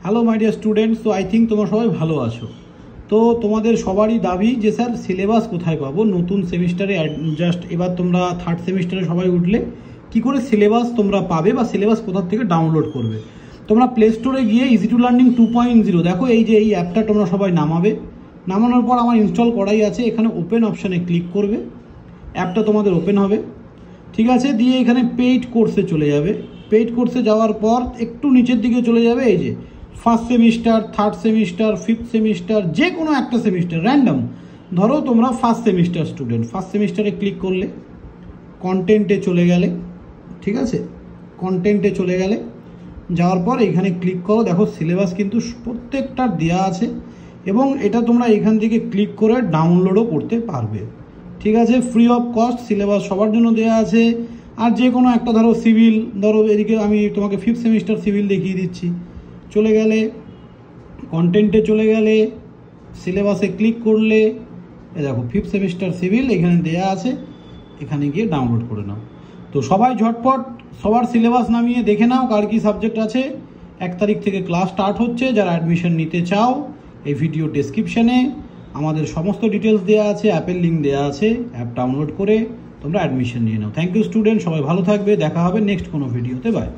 Hello my dear students, তো I think তোমরা সবাই ভালো আছো। তো তোমাদের সবারই দাবি যে স্যার সিলেবাস কোথায় পাবো নতুন সেমিস্টারে, জাস্ট এবার তোমরা থার্ড সেমিস্টারে সবাই উঠলে কি করে সিলেবাস তোমরা পাবে বা সিলেবাস কোথা থেকে ডাউনলোড করবে। তোমরা প্লে স্টোরে গিয়ে ইজি টু লার্নিং 2.0 দেখো, এই যে এই অ্যাপটা তোমরা সবাই নামাবে। নামানোর পর আমার ইনস্টল করাই আছে, এখানে ওপেন অপশানে ক্লিক করবে, অ্যাপটা তোমাদের ওপেন হবে, ঠিক আছে। দিয়ে এখানে পেইড কোর্সে চলে যাবে। পেইড কোর্সে যাওয়ার পর একটু নিচের দিকে চলে যাবে, এই যে first semester, third semester, fifth semester, যে কোনো একটা সেমিস্টার র্যান্ডম। ধরো তোমরা ফার্স্ট সেমিস্টার স্টুডেন্ট, ফার্স্ট সেমিস্টারে ক্লিক করলে কন্টেন্টে চলে গেলে, ঠিক আছে, কন্টেন্টে চলে গেলে যাওয়ার পর এখানে ক্লিক করো। দেখো সিলেবাস কিন্তু প্রত্যেকটা দেওয়া আছে এবং এটা তোমরা এখান থেকে ক্লিক করে ডাউনলোডও করতে পারবে, ঠিক আছে। ফ্রি অফ কস্ট সিলেবাস সবার জন্য দেওয়া আছে। আর যে কোনো একটা ধরো সিভিল, ধরো এদিকে আমি তোমাকে ফিফথ সেমিস্টার সিভিল দেখিয়ে দিচ্ছি। চলে গেলে কন্টেন্টে চলে গেলে সিলেবাসে ক্লিক করলে এ দেখো ফিফথ সেমিস্টার সিভিল এখানে দেয়া আছে, এখানে গিয়ে ডাউনলোড করে নাও। তো সবাই ঝটপট সবার সিলেবাস নামিয়ে দেখে নাও কার কী সাবজেক্ট আছে। 1 তারিখ থেকে ক্লাস স্টার্ট হচ্ছে। যারা অ্যাডমিশন নিতে চাও এই ভিডিও ডেসক্রিপশানে আমাদের সমস্ত ডিটেলস দেওয়া আছে, অ্যাপের লিঙ্ক দেওয়া আছে, অ্যাপ ডাউনলোড করে তোমরা অ্যাডমিশন নিয়ে নাও। থ্যাংক ইউ স্টুডেন্ট, সবাই ভালো থাকবে, দেখা হবে নেক্সট কোনো ভিডিওতে, বাই।